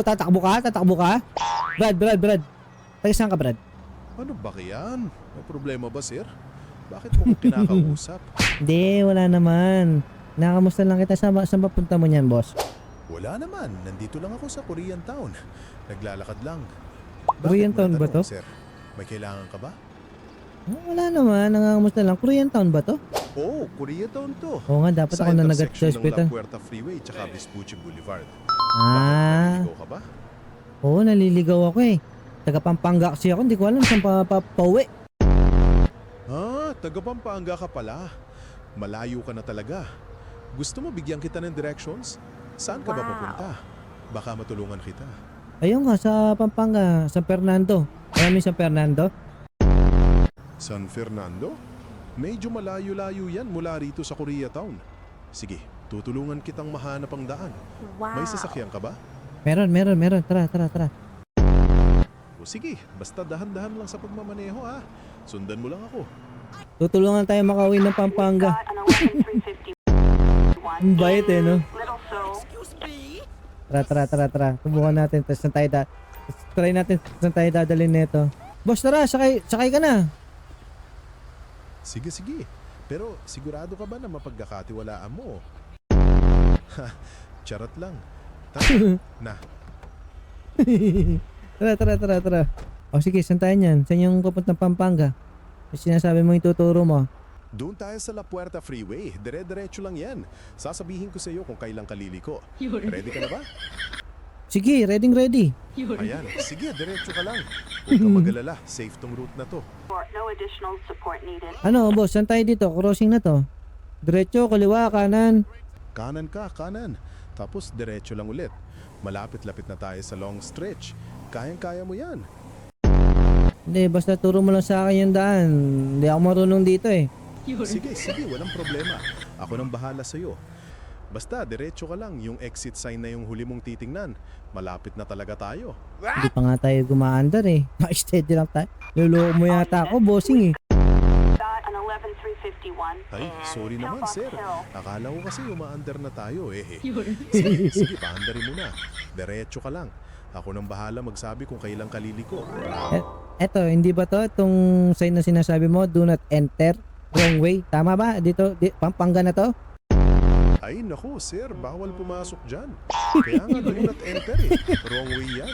Tatakbo ka? Tatakbo ka? Brad. Taga saan ka, Brad? Ano ba yan? May problema ba, sir? Bakit mo ko kinakausap? Hindi, wala naman. Nakamusta lang kita. Saan ba punta mo niyan, boss? Wala naman. Nandito lang ako sa Korean Town. Naglalakad lang. Korean Bakit mo Town ba natanong, to? Sir? May kailangan ka ba? Wala naman. Nangangamusta lang. Korean Town ba to? Oo, Korean Town to. Oo nga, dapat Sa ako na nagat sa intersection ng hospital. La Puerta Freeway tsaka Vespucci Boulevard. Ah, Naliligaw ka ba? oo, naliligaw ako eh. Taga Pampanga kasi ako. Hindi ko alam saan pauwi. Taga Pampanga ka pala. Malayo ka na talaga. Gusto mo bigyan kita ng directions? Saan ka ba pupunta? Baka matulungan kita. Ayun nga, sa Pampanga, San Fernando. Alam mo yung San Fernando? San Fernando? Medyo malayo-layo yan mula rito sa Koreatown. Sige, tutulungan kitang mahanap ang daan. May sasakyan ka ba? Meron. Tara. O sige, basta dahan-dahan lang sa pagmamaneho ha. Sundan mo lang ako. Tutulungan tayo makauwi ng Pampanga. Ang bayit eh, no? Tara. Subukan natin. Try natin saan tayo dadalhin nito. Boss, tara. Sakay ka na. Sige. Pero sigurado ka ba na mapagkakatiwalaan mo? Ha, charot lang. Tara, na. Tara. O sige, saan tayo niyan? Saan yung papuntang Pampanga? Yung sinasabi mo yung tuturo mo. Doon tayo sa La Puerta Freeway. Dire-diretso lang yan. Sasabihin ko sa iyo kung kailan ka liliko. Ready ka na ba? Sige, ready. Ayan, sige, diretso ka lang. Huwag kang mag-alala. Safe tong route na to. No additional support needed. Ano, boss? Saan tayo dito? Crossing na to. Diretso, kaliwa, kanan. Kanan ka, kanan. Tapos diretso lang ulit. Malapit-lapit na tayo sa long stretch. Kayang-kaya mo yan. Hindi, basta turo mo lang sa akin yung daan. Hindi ako marunong dito eh. Sige, walang problema. Ako nang bahala sa'yo. Basta, diretso ka lang. Yung exit sign na yung huli mong titingnan. Malapit na talaga tayo. Hindi pa nga tayo gumaandar eh. Steady lang tayo. Luloko mo yata ako, bossing eh. An 11351. Ay, sorry naman, sir. Akala ko kasi umaandar na tayo eh. Sige. Sige, paandarin mo na. Diretso ka lang. Ako nang bahala magsabi kung kailan ka liliko. Eto, hindi ba to? Itong sign na sinasabi mo, do not enter, wrong way. Tama ba? Dito, Pampanga na to? Ay, naku, sir. Bawal pumasok dyan. Kaya nga, do not enter eh. Wrong way yan.